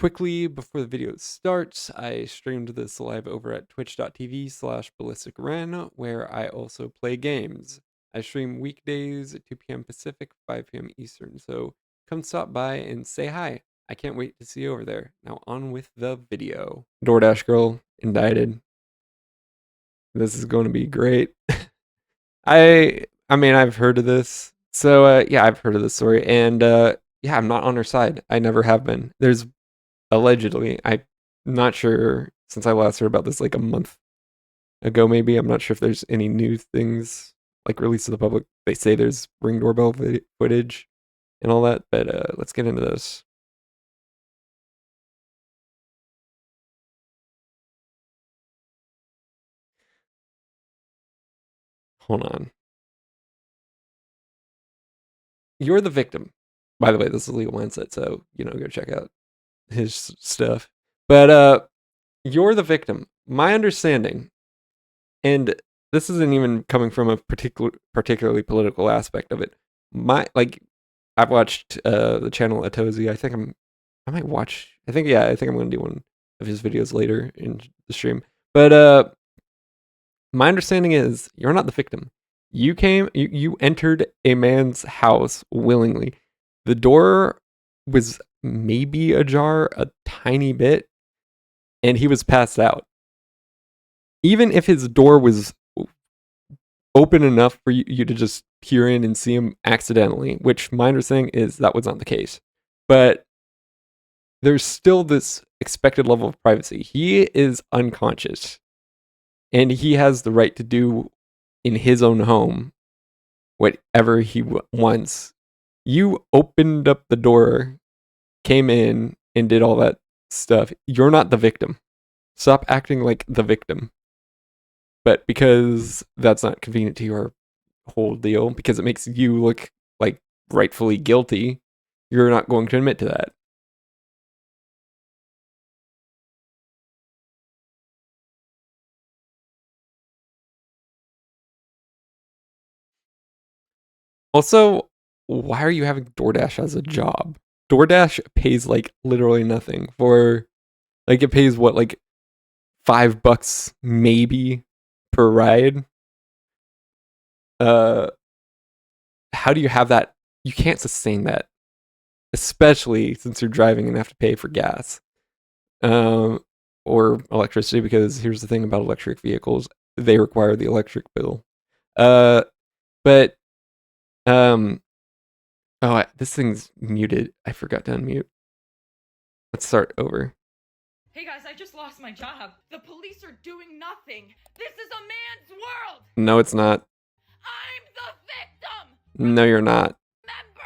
Quickly, before the video starts, I streamed this live over at twitch.tv/ballisticren, where I also play games. I stream weekdays at 2 p.m. Pacific, 5 p.m. Eastern, so come stop by and say hi. I can't wait to see you over there. Now on with the video. Doordash girl indicted. This is going to be great. I mean, I've heard of this. So, yeah, I've heard of this story, and, yeah, I'm not on her side. I never have been. There's allegedly, I'm not sure, since I last heard about this like a month ago, maybe. I'm not sure if there's any new things like released to the public. They say there's Ring doorbell footage and all that, but let's get into this. Hold on. You're the victim. By the way, this is Legal Mindset, so, go check out his stuff. But you're the victim. My understanding, and this isn't even coming from a particularly political aspect of it. I've watched the channel Atozi. I might watch. I think I'm gonna do one of his videos later in the stream. But my understanding is you're not the victim. You entered a man's house willingly. The door was maybe ajar a tiny bit, and he was passed out. Even if his door was open enough for you to just peer in and see him accidentally, which my understanding is that was not the case. But there's still this expected level of privacy. He is unconscious, and he has the right to do in his own home whatever he wants. You opened up the door, came in, and did all that stuff. You're not the victim. Stop acting like the victim. But because that's not convenient to your whole deal, because it makes you look like rightfully guilty, you're not going to admit to that. Also, why are you having Doordash as a job? Doordash pays like literally nothing for, like, it pays what, like $5 maybe per ride. How do you have that? You can't sustain that, especially since you're driving and have to pay for gas, or electricity. Because here's the thing about electric vehicles: they require the electric bill. But oh, this thing's muted. I forgot to unmute. Let's start over. Hey guys, I just lost my job. The police are doing nothing. This is a man's world. No, it's not. I'm the victim. No, you're not. Remember,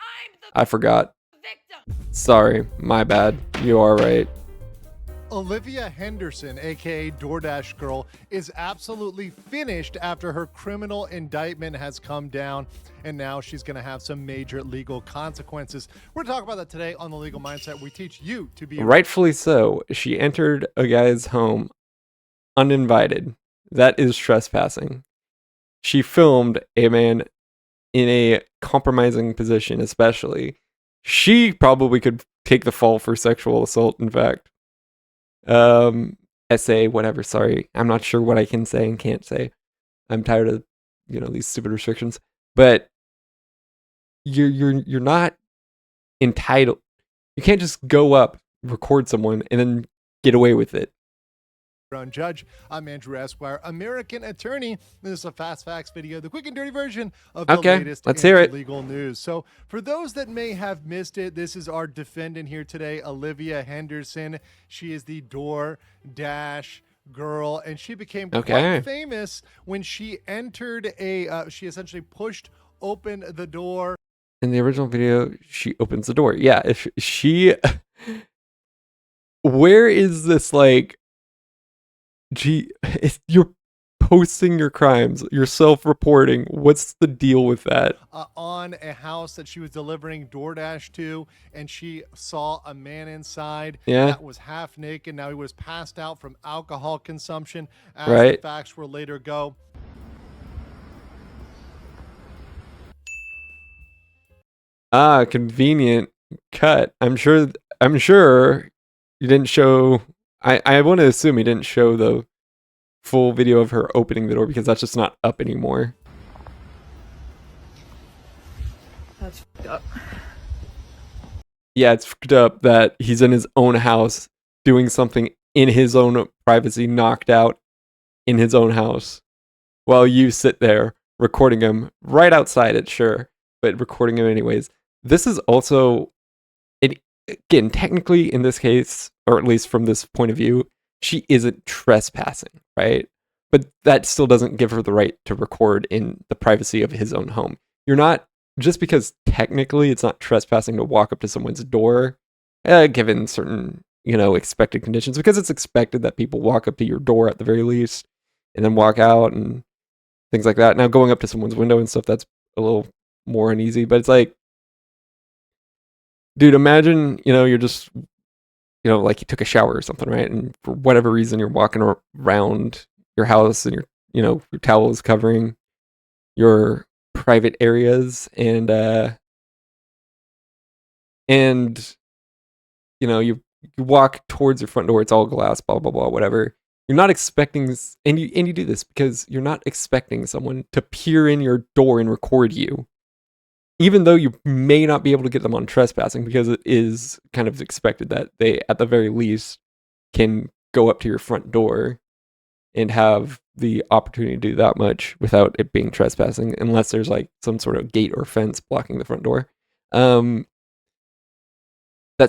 I'm the I forgot. victim. Sorry, my bad. You are right. Olivia Henderson, aka Doordash Girl, is absolutely finished after her criminal indictment has come down, and now she's going to have some major legal consequences. We're going to talk about that today on The Legal Mindset. We teach you to be rightfully so. She entered a guy's home uninvited. That is trespassing. She filmed a man in a compromising position, especially. She probably could take the fall for sexual assault, in fact. SA, whatever, sorry. I'm not sure what I can say and can't say. I'm tired of, these stupid restrictions. But you're not entitled. You can't just go up, record someone, and then get away with it. Own judge. I'm Andrew Esquire, American attorney. This is a Fast Facts video, the quick and dirty version of the latest let's hear it. Legal news. So for those that may have missed it, this is our defendant here today, Olivia Henderson. She is the Doordash girl, and she became quite famous when she entered she essentially pushed open the door. In the original video, she opens the door. Yeah, if she... Where is this, like... Gee, you're posting your crimes, you're self-reporting. What's the deal with that? On a house that she was delivering DoorDash to, and she saw a man inside that was half naked. Now he was passed out from alcohol consumption, as the facts will later go. Convenient cut. I'm sure I'm sure you didn't show. I want to assume he didn't show the full video of her opening the door because that's just not up anymore. That's fucked up. Yeah, it's fucked up that he's in his own house doing something in his own privacy, knocked out in his own house, while you sit there recording him right outside it, sure, but recording him anyways. This is also, again, technically in this case, or at least from this point of view, she isn't trespassing, right? But that still doesn't give her the right to record in the privacy of his own home. You're not, just because technically it's not trespassing to walk up to someone's door, given certain, expected conditions, because it's expected that people walk up to your door at the very least and then walk out and things like that. Now, going up to someone's window and stuff, that's a little more uneasy, but it's like, dude, imagine, you're just, like you took a shower or something, right? And for whatever reason, you're walking around your house and your towel is covering your private areas and you walk towards your front door, it's all glass, blah, blah, blah, whatever. You're not expecting, and you do this because you're not expecting someone to peer in your door and record you, even though you may not be able to get them on trespassing, because it is kind of expected that they, at the very least, can go up to your front door and have the opportunity to do that much without it being trespassing, unless there's like some sort of gate or fence blocking the front door. That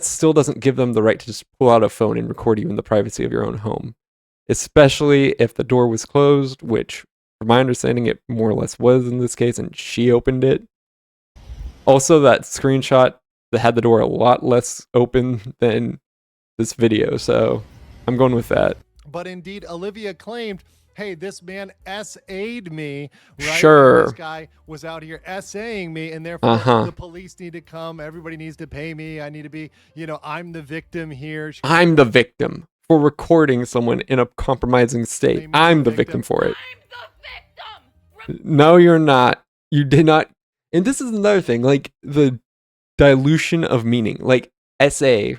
still doesn't give them the right to just pull out a phone and record you in the privacy of your own home, especially if the door was closed, which, from my understanding, it more or less was in this case, and she opened it. Also, that screenshot that had the door a lot less open than this video, so I'm going with that. But indeed, Olivia claimed, hey, this man SA'd me, right? Sure. And this guy was out here SAing me, and therefore the police need to come. Everybody needs to pay me. I need to be, I'm the victim here. I'm the victim for recording someone in a compromising state. I'm the victim for it. I'm the victim! No, you're not. You did not. And this is another thing, like the dilution of meaning. Like SA,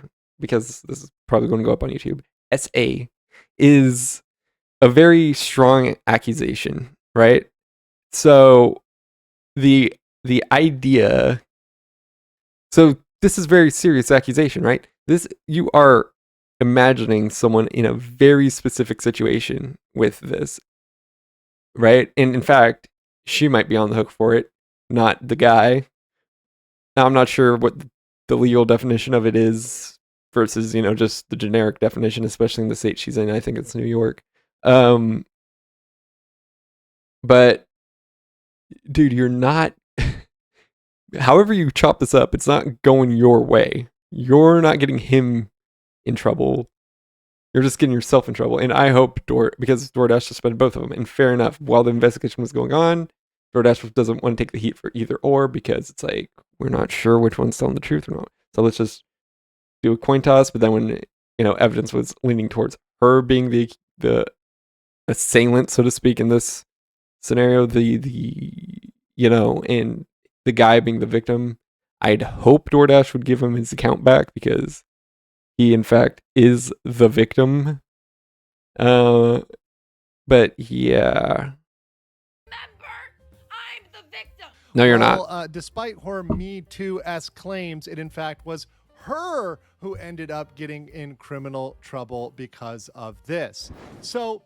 because this is probably going to go up on YouTube, SA is a very strong accusation, right? So the idea, so this is very serious accusation, right? This, you are imagining someone in a very specific situation with this, right? And in fact, she might be on the hook for it, not the guy. Now, I'm not sure what the legal definition of it is versus, just the generic definition, especially in the state she's in. I think it's New York. But dude, you're not, however you chop this up, it's not going your way. You're not getting him in trouble. You're just getting yourself in trouble. And I hope because Doordash suspended both of them. And fair enough, while the investigation was going on, Doordash doesn't want to take the heat for either or, because it's like, we're not sure which one's telling the truth or not. So let's just do a coin toss. But then when, evidence was leaning towards her being the assailant, so to speak, in this scenario, and the guy being the victim, I'd hope Doordash would give him his account back, because he in fact is the victim. But yeah. Remember, I'm the victim! No, you're not. Despite her Me Too-esque claims, it in fact was her who ended up getting in criminal trouble because of this. So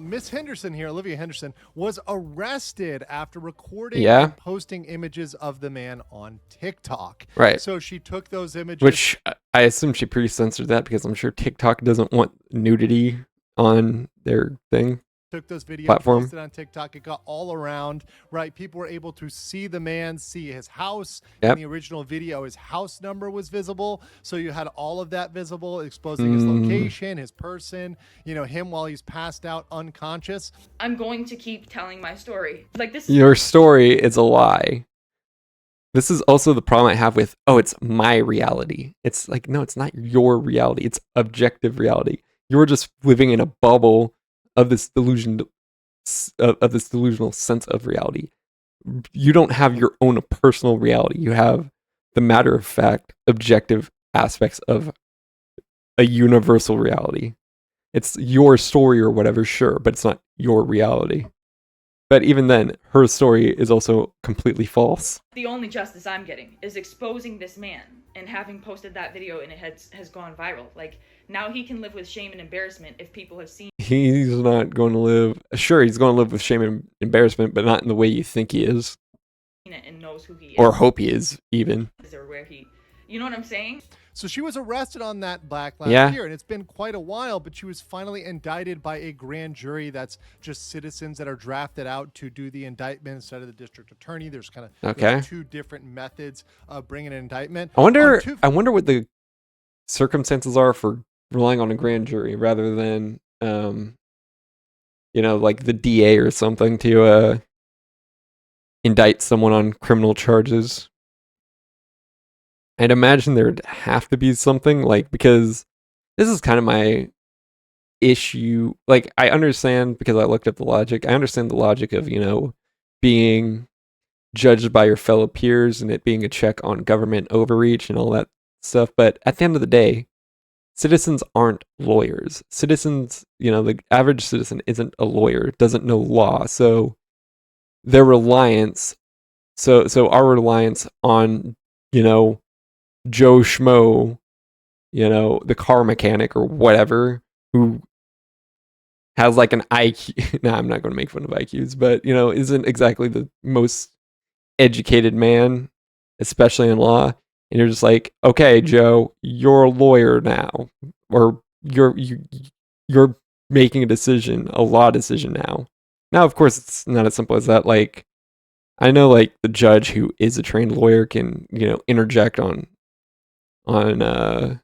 Miss Henderson here, Olivia Henderson, was arrested after recording and posting images of the man on TikTok. Right. So she took those images. Which I assume she pre-censored that, because I'm sure TikTok doesn't want nudity on their thing. Took those videos, platform. posted on TikTok. It got all around, right? People were able to see the man, see his house. In the original video, his house number was visible. So you had all of that visible, exposing his location, his person, him while he's passed out unconscious. I'm going to keep telling my story. Like this. Your story is a lie. This is also the problem I have with, it's my reality. It's like, no, it's not your reality. It's objective reality. You're just living in a bubble of this delusional sense of reality. You don't have your own personal reality. You have the matter of fact, objective aspects of a universal reality. It's your story or whatever, sure, but it's not your reality. But even then, her story is also completely false. The only justice I'm getting is exposing this man and having posted that video and it has gone viral. Like, now he can live with shame and embarrassment if people have seen He's not going to live. Sure, he's going to live with shame and embarrassment, but not in the way you think he is. it and knows who he is. Or hope he is, even. Or where he, you know what I'm saying? So she was arrested on that black last year, and it's been quite a while, but she was finally indicted by a grand jury that's just citizens that are drafted out to do the indictment instead of the district attorney. There's kind of there's two different methods of bringing an indictment. I wonder what the circumstances are for relying on a grand jury rather than, like the DA or something to indict someone on criminal charges. I'd imagine there'd have to be something, like, because this is kind of my issue. Like, I understand, because I looked up the logic, I understand the logic of, being judged by your fellow peers and it being a check on government overreach and all that stuff. But at the end of the day, citizens aren't lawyers. Citizens, the average citizen isn't a lawyer, doesn't know law. So their reliance, so our reliance on, Joe Schmo, the car mechanic or whatever, who has like an IQ. Nah, I'm not going to make fun of IQs, but, isn't exactly the most educated man, especially in law. And you're just like, okay, Joe, you're a lawyer now, or you're making a law decision now. Now, of course, it's not as simple as that. Like, I know, like, the judge who is a trained lawyer can, interject on the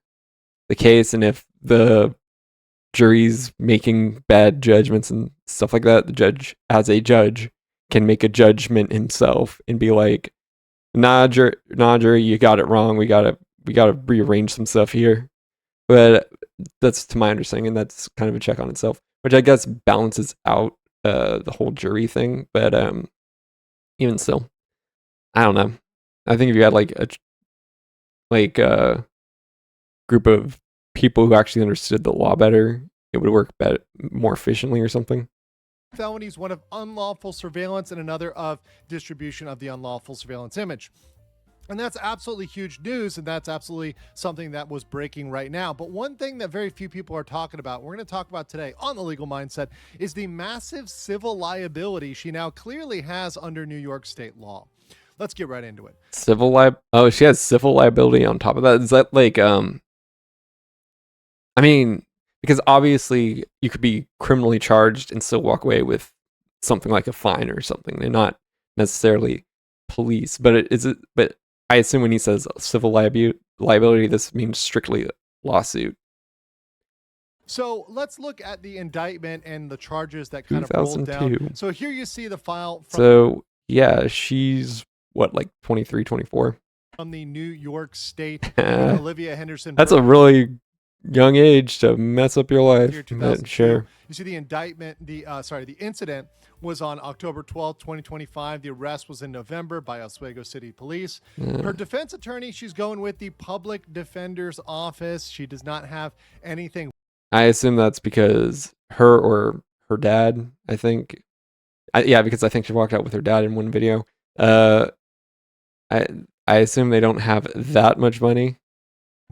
case, and if the jury's making bad judgments and stuff like that, the judge, as a judge, can make a judgment himself and be like, nah, jury, you got it wrong. We gotta rearrange some stuff here. But that's, to my understanding, and that's kind of a check on itself, which I guess balances out the whole jury thing. But even still, I don't know. I think if you had like a group of people who actually understood the law better, it would work better, more efficiently or something. Felonies, one of unlawful surveillance and another of distribution of the unlawful surveillance image. And that's absolutely huge news, and that's absolutely something that was breaking right now. But one thing that very few people are talking about, we're going to talk about today on The Legal Mindset, is the massive civil liability she now clearly has under New York state law. Let's get right into it. Oh, she has civil liability on top of that. Is that like, I mean, because obviously you could be criminally charged and still walk away with something like a fine or something. They're not necessarily police, but but I assume when he says civil liability, this means strictly lawsuit. So let's look at the indictment and the charges that kind of rolled down. So here you see the file. So yeah, she's what, like 23, 24? From the New York State, Olivia Henderson. That's a really young age to mess up your life. Sure. You see the indictment, the incident was on October 12th, 2025. The arrest was in November by Oswego City Police. Her defense attorney, she's going with the public defender's office. She does not have anything. I assume that's because her or her dad, I think. Because I think she walked out with her dad in one video. I assume they don't have that much money.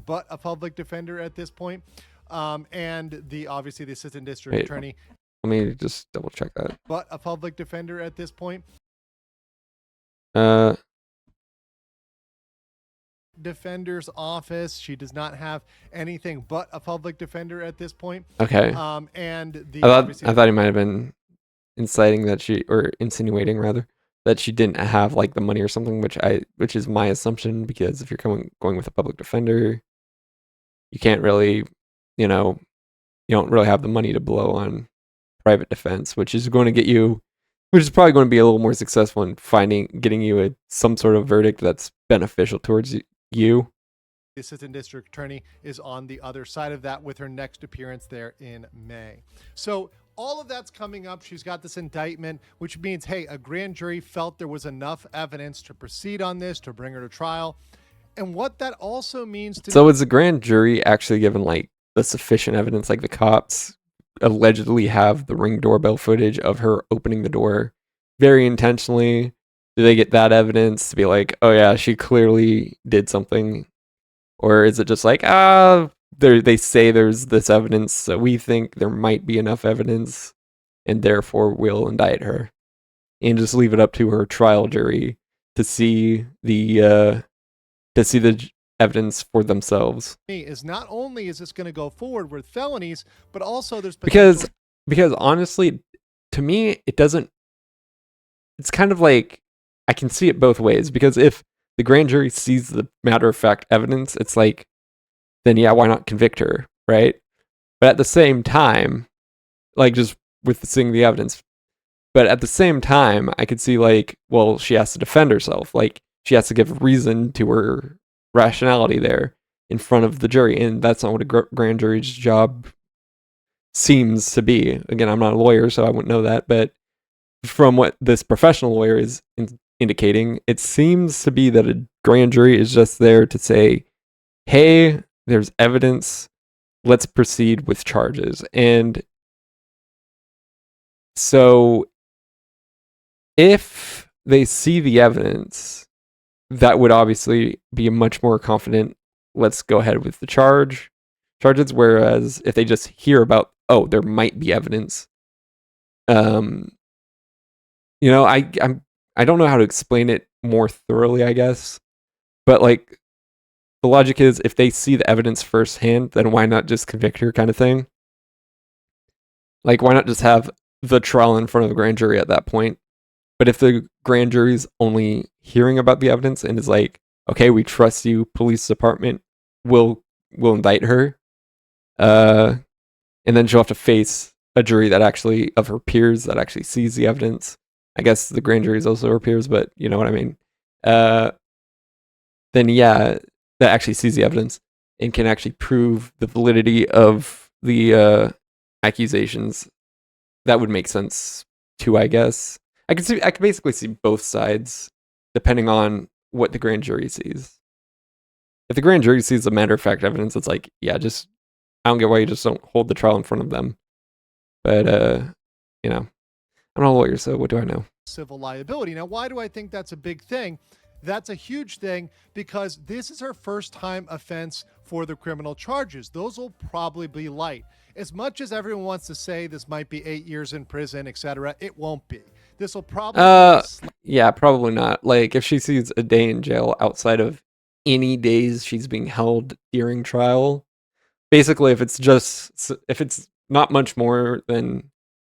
But a public defender at this point. And obviously the assistant district attorney. Let me just double check that. But a public defender at this point. Defender's office. She does not have anything but a public defender at this point. Okay. And I thought he might have been insinuating rather that she didn't have like the money or something, which is my assumption, because if you're going with a public defender, you can't really, you don't really have the money to blow on private defense, which is probably going to be a little more successful in getting you some sort of verdict that's beneficial towards you. The assistant district attorney is on the other side of that with her next appearance there in May. So all of that's coming up. She's got this indictment, which means, hey, a grand jury felt there was enough evidence to proceed on this, to bring her to trial. And what that also means to So me. is the grand jury actually given like the sufficient evidence? Like the cops allegedly have the Ring doorbell footage of her opening the door very intentionally. Do they get that evidence to be like, oh yeah, she clearly did something? Or is it just like, they say there's this evidence, so we think there might be enough evidence, and therefore we'll indict her, and just leave it up to her trial jury to see the evidence for themselves? Is not only is this going to go forward with felonies, but also there's potential. Because honestly, to me, it doesn't. It's kind of like I can see it both ways. Because if the grand jury sees the matter of fact evidence, it's like, then yeah, why not convict her, right? But at the same time, like just with seeing the evidence, but at the same time, I could see like, well, she has to defend herself. Like she has to give reason to her rationality there in front of the jury, and that's not what a grand jury's job seems to be. Again, I'm not a lawyer, so I wouldn't know that, but from what this professional lawyer is indicating, it seems to be that a grand jury is just there to say, hey, there's evidence, let's proceed with charges. And so if they see the evidence, that would obviously be a much more confident, let's go ahead with the charges. Whereas if they just hear about, oh, there might be evidence, you know, I don't know how to explain it more thoroughly, I guess. But like the logic is if they see the evidence firsthand, then why not just convict her kind of thing? Like why not just have the trial in front of the grand jury at that point? But if the grand jury's only hearing about the evidence and is like, okay, we trust you, police department, will indict her, and then she'll have to face a jury that actually of her peers that actually sees the evidence. I guess the grand jury is also her peers, but you know what I mean. Then yeah, that actually sees the evidence and can actually prove the validity of the accusations. That would make sense too, I guess. I can basically see both sides depending on what the grand jury sees. If the grand jury sees the matter of fact evidence, it's like, yeah, just I don't get why you just don't hold the trial in front of them. But you know, I'm not a lawyer, so what do I know? Civil liability. Now, why do I think that's a big thing? That's a huge thing because this is her first time offense for the criminal charges. Those will probably be light. As much as everyone wants to say this might be 8 years in prison, etc., it won't be. This will probably yeah, probably not. Like if she sees a day in jail outside of any days she's being held during trial, basically if it's not much more than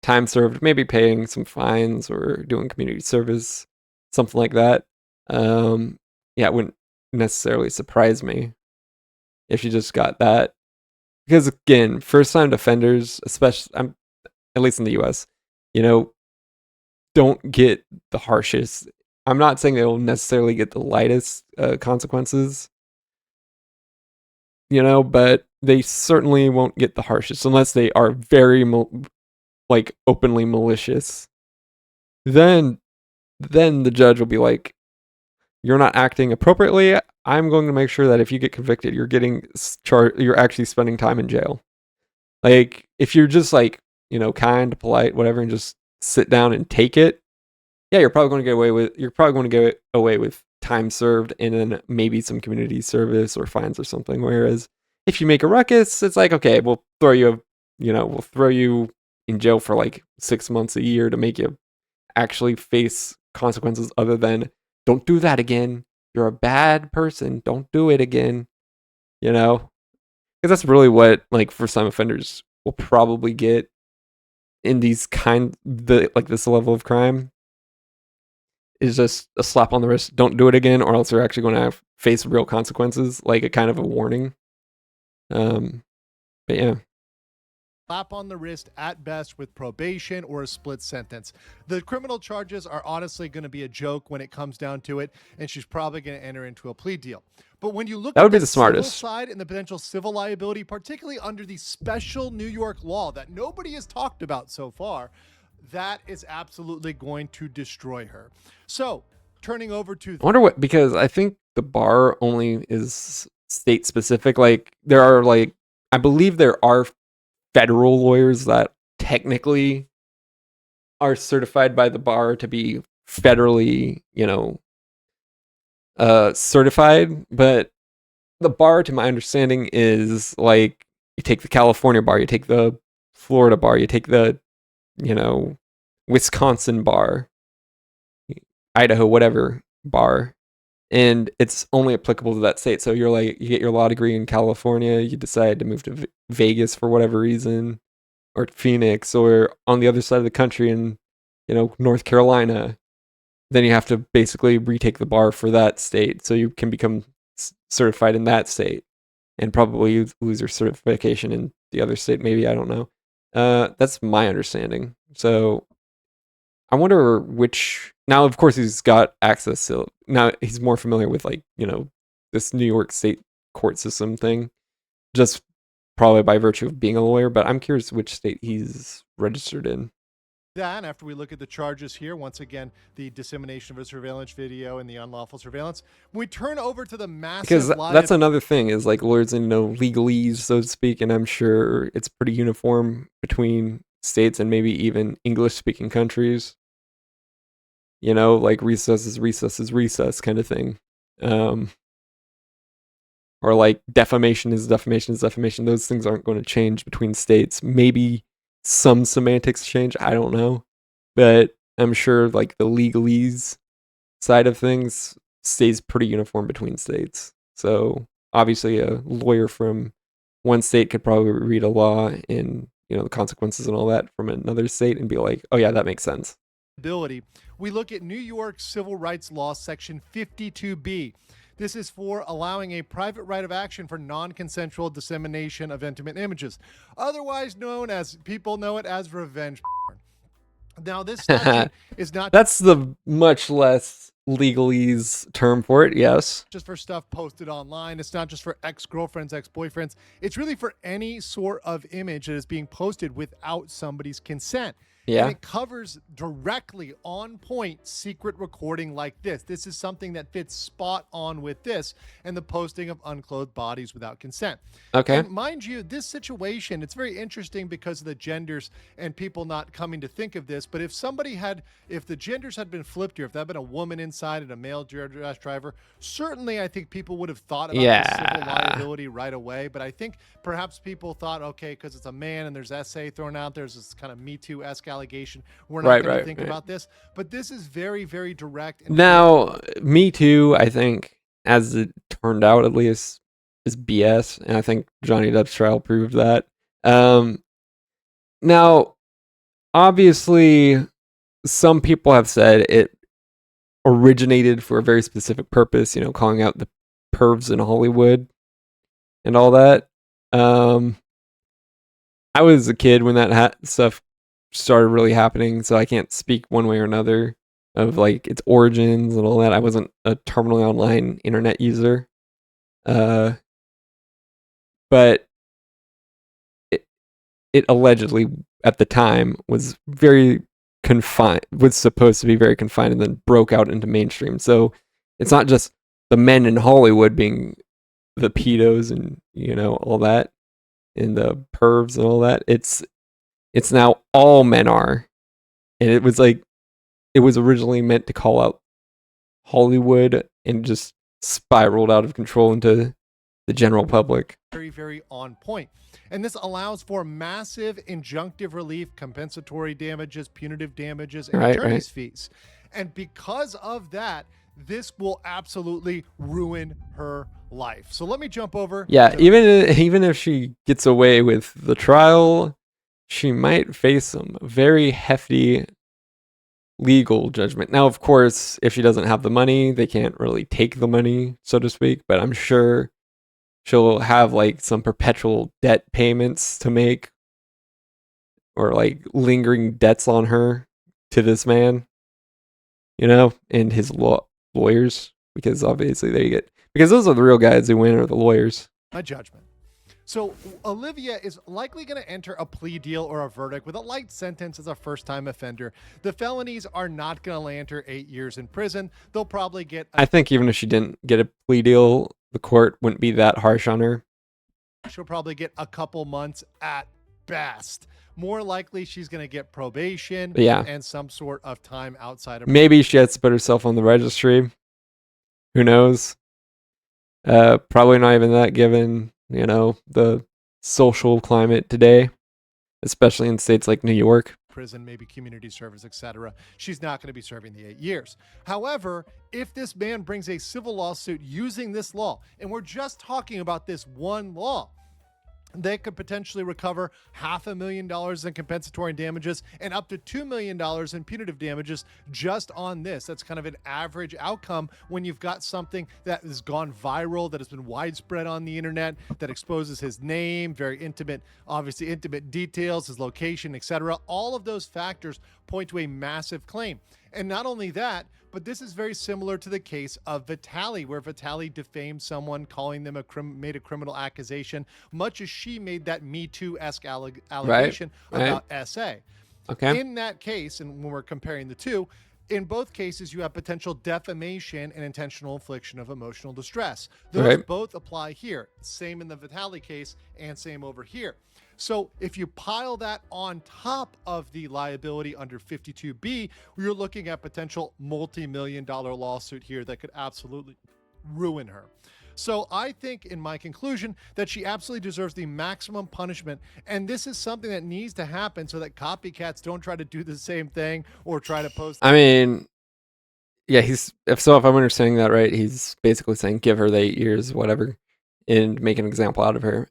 time served, maybe paying some fines or doing community service, something like that. Yeah, it wouldn't necessarily surprise me if she just got that. Because again, first time offenders, especially at least in the US, you know, don't get the harshest. I'm not saying they will necessarily get the lightest consequences, you know, but they certainly won't get the harshest unless they are very like openly malicious. Then the judge will be like, you're not acting appropriately. I'm going to make sure that if you get convicted, you're getting you're actually spending time in jail. Like if you're just like, you know, kind, polite, whatever, and just sit down and take it, yeah, you're probably going to get away with time served and then maybe some community service or fines or something. Whereas if you make a ruckus, it's like, okay, we'll throw you in jail for like 6 months, a year to make you actually face consequences other than don't do that again. You're a bad person. Don't do it again. You know, because that's really what like first time offenders will probably get in these this level of crime is just a slap on the wrist. Don't do it again, or else you're actually going to face real consequences, like a kind of a warning. But yeah. Slap on the wrist at best with probation or a split sentence. The criminal charges are honestly going to be a joke when it comes down to it, and she's probably going to enter into a plea deal. But when you look that at would be the smartest civil side and the potential civil liability, particularly under the special New York law that nobody has talked about so far, that is absolutely going to destroy her. So turning over to I wonder what, because I think the bar only is state specific. Like there are like I believe there are federal lawyers that technically are certified by the bar to be federally, certified, but the bar, to my understanding, is like you take the California bar, you take the Florida bar, you take the, you know, Wisconsin bar, Idaho, whatever bar, and it's only applicable to that state. So you're like, you get your law degree in California, you decide to move to Vegas for whatever reason, or Phoenix, or on the other side of the country in, North Carolina. Then you have to basically retake the bar for that state, so you can become certified in that state, and probably lose your certification in the other state. Maybe, I don't know. That's my understanding. So I wonder which. Now, of course, he's got access to. Now he's more familiar with this New York State court system thing, just probably by virtue of being a lawyer. But I'm curious which state he's registered in. That after we look at the charges here, once again, the dissemination of a surveillance video and the unlawful surveillance. When we turn over to the massive, because that's another thing is like lawyers know legalese, so to speak, and I'm sure it's pretty uniform between states and maybe even English-speaking countries. Like recess is recess kind of thing, or like defamation is defamation. Those things aren't going to change between states. Maybe some semantics change, I don't know, but I'm sure like the legalese side of things stays pretty uniform between states. So obviously a lawyer from one state could probably read a law and the consequences and all that from another state and be like, oh yeah, that makes sense. We look at New York Civil Rights Law Section 52B. This is for allowing a private right of action for non-consensual dissemination of intimate images, otherwise known as, people know it as revenge porn. Now, this statute is not... That's the much less legalese term for it, yes. Just for stuff posted online. It's not just for ex-girlfriends, ex-boyfriends. It's really for any sort of image that is being posted without somebody's consent. Yeah. And it covers directly on point secret recording like this. This is something that fits spot on with this and the posting of unclothed bodies without consent. Okay. And mind you, this situation, it's very interesting because of the genders and people not coming to think of this. But if the genders had been flipped here, if that had been a woman inside and a male Doordash driver, certainly I think people would have thought about the civil liability right away. But I think perhaps people thought, okay, because it's a man and there's SA thrown out, there's this kind of Me Too-esque allegation. We're not going to think about this, but this is very, very direct. And now, Me Too, I think, as it turned out at least, is BS, and I think Johnny Depp's trial proved that. Now, obviously, some people have said it originated for a very specific purpose, calling out the pervs in Hollywood and all that. I was a kid when that stuff started really happening, so I can't speak one way or another of like its origins and all that. I wasn't a terminally online internet user, but it allegedly at the time was very confined, was supposed to be very confined, and then broke out into mainstream. So it's not just the men in Hollywood being the pedos and all that, and the pervs and all that. It's now all men are, and it was originally meant to call out Hollywood and just spiraled out of control into the general public. Very, very on point. And this allows for massive injunctive relief, compensatory damages, punitive damages, and attorney's fees. And because of that, this will absolutely ruin her life. So let me jump over. Yeah, even if she gets away with the trial, she might face some very hefty legal judgment. Now, of course, if she doesn't have the money, they can't really take the money, so to speak, but I'm sure she'll have like some perpetual debt payments to make, or like lingering debts on her to this man, and his lawyers, because obviously because those are the real guys who win, are the lawyers. My judgment. So Olivia is likely going to enter a plea deal or a verdict with a light sentence as a first-time offender. The felonies are not going to land her 8 years in prison. They'll probably get I think even if she didn't get a plea deal, the court wouldn't be that harsh on her. She'll probably get a couple months at best. More likely, she's going to get probation and some sort of time outside of. Maybe she has to put herself on the registry. Who knows? Probably not even that, given the social climate today, especially in states like New York. Prison, maybe community service, etc. She's not going to be serving the 8 years. However, if this man brings a civil lawsuit using this law, and we're just talking about this one law, they could potentially recover $500,000 in compensatory damages and up to $2 million in punitive damages just on this. That's kind of an average outcome when you've got something that has gone viral, that has been widespread on the internet, that exposes his name, very intimate, obviously intimate details, his location, etc. All of those factors point to a massive claim. And not only that, but this is very similar to the case of Vitaly, where Vitaly defamed someone, calling them made a criminal accusation, much as she made that Me Too-esque allegation about SA. Okay. In that case, and when we're comparing the two, in both cases, you have potential defamation and intentional infliction of emotional distress. Those both apply here. Same in the Vitaly case and same over here. So if you pile that on top of the liability under 52B, you're looking at potential multi-million-dollar lawsuit here that could absolutely ruin her. So I think in my conclusion that she absolutely deserves the maximum punishment. And this is something that needs to happen so that copycats don't try to do the same thing or try to post. I mean, yeah, if I'm understanding that right, he's basically saying give her the 8 years, whatever, and make an example out of her.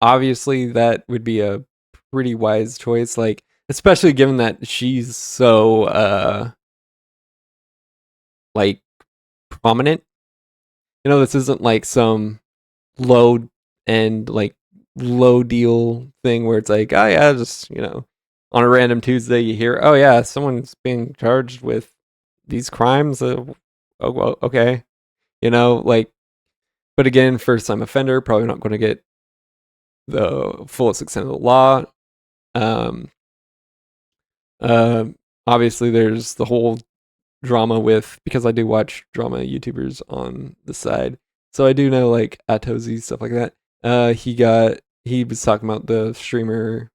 Obviously that would be a pretty wise choice, like especially given that she's so like prominent. This isn't like some low deal thing where it's like, oh yeah, just on a random Tuesday you hear, oh yeah, someone's being charged with these crimes. Oh well, okay, but again, first time offender, probably not going to get the fullest extent of the law. Obviously there's the whole drama with, because I do watch drama YouTubers on the side, so I do know like Atozy, stuff like that. He was talking about the streamer,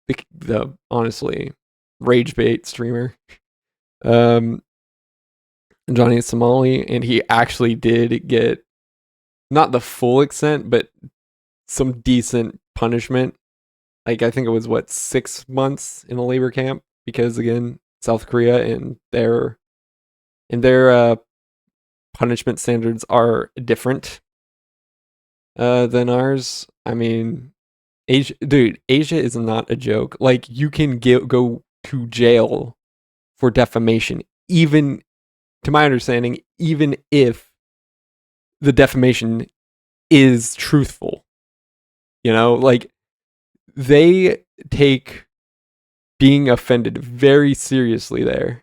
the honestly rage bait streamer, Johnny Somali, and he actually did get not the full extent, but some decent punishment. Like I think it was 6 months in a labor camp, because again, South Korea and their punishment standards are different than ours. I mean, Asia is not a joke. Like you can go to jail for defamation, even to my understanding, even if the defamation is truthful. Like they take being offended very seriously there.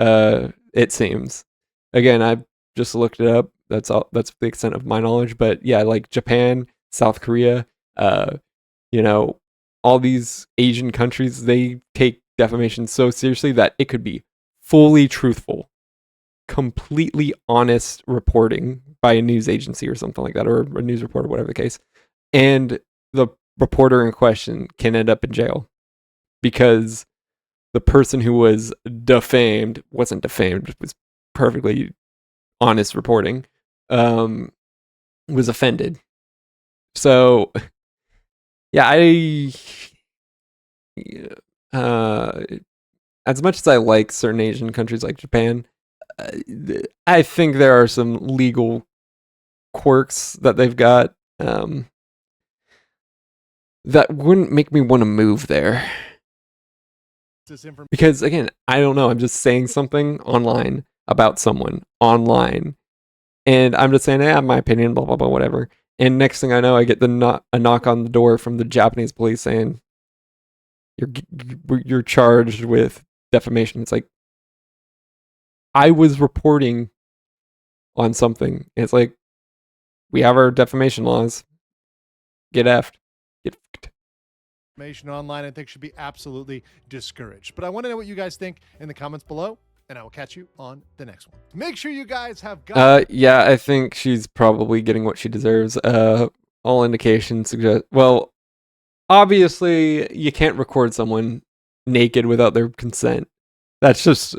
It seems. Again, I just looked it up. That's all. That's the extent of my knowledge. But yeah, like Japan, South Korea, all these Asian countries, they take defamation so seriously that it could be fully truthful, completely honest reporting by a news agency or something like that, or a news reporter, whatever the case, and the reporter in question can end up in jail because the person who was defamed wasn't defamed, it was perfectly honest reporting, was offended. So yeah, as much as I like certain Asian countries like Japan, I think there are some legal quirks that they've got that wouldn't make me want to move there. Because again, I don't know, I'm just saying something online about someone online, and I'm just saying, my opinion, blah blah blah, whatever. And next thing I know, I get a knock on the door from the Japanese police saying, "You're charged with defamation." It's like, I was reporting on something. It's like, we have our defamation laws. Get effed. Get f***ed. Information online, I think, should be absolutely discouraged. But I want to know what you guys think in the comments below, and I will catch you on the next one. Make sure you guys have got. Yeah, I think she's probably getting what she deserves. All indications suggest. Well, obviously, you can't record someone naked without their consent. That's just,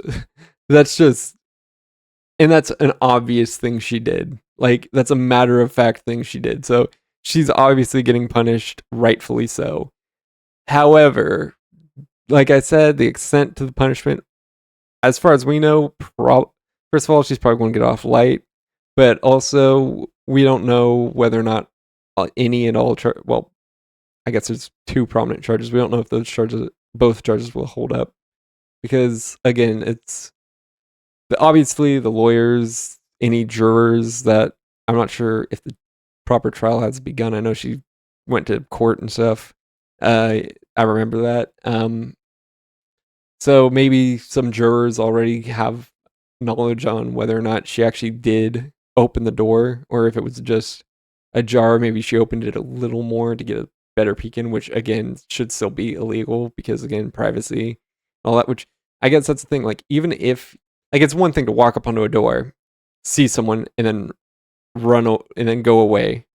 and that's an obvious thing she did. Like, that's a matter of fact thing she did. So she's obviously getting punished, rightfully so. However, like I said, the extent to the punishment, as far as we know, first of all, she's probably going to get off light, but also we don't know whether or not any and all well, I guess there's two prominent charges. We don't know if both charges will hold up, because again, it's obviously the lawyers, any jurors that I'm not sure if the proper trial has begun. I know she went to court and stuff. I remember that. So maybe some jurors already have knowledge on whether or not she actually did open the door, or if it was just ajar. Maybe she opened it a little more to get a better peek in, which again should still be illegal because again, privacy, all that. Which I guess that's the thing. Like, even if, like, it's one thing to walk up onto a door, see someone, and then and then go away.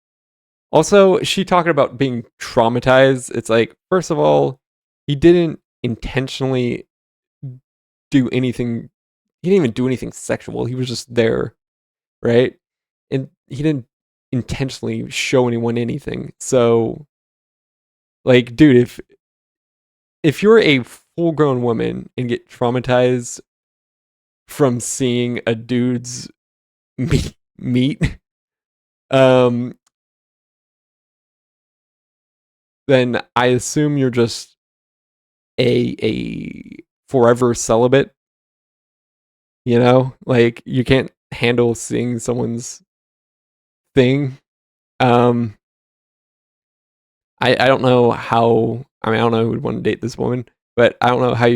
Also, she talking about being traumatized. It's like, first of all, he didn't intentionally do anything. He didn't even do anything sexual. He was just there, right? And he didn't intentionally show anyone anything. So, like, dude, if you're a full-grown woman and get traumatized from seeing a dude's meat, then I assume you're just a forever celibate. You know, like, you can't handle seeing someone's thing. I don't know how. I mean, I don't know who would want to date this woman, but I don't know how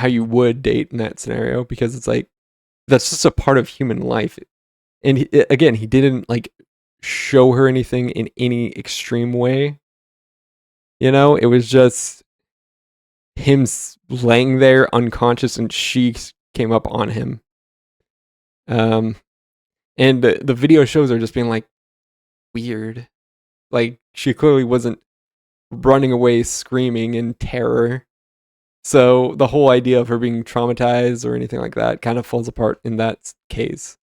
you would date in that scenario, because it's like, that's just a part of human life. And again, he didn't like show her anything in any extreme way. You know, it was just him laying there unconscious, and she came up on him. And the video shows her just being like, weird. Like, she clearly wasn't running away screaming in terror. So the whole idea of her being traumatized or anything like that kind of falls apart in that case.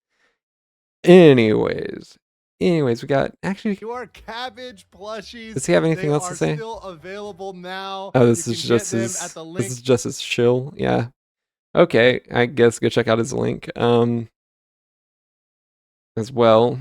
Anyways, we got actually. Your cabbage plushies. Does he have anything else to say? Still available now. Oh, this is just his shill. Yeah. Okay, I guess go check out his link. As well.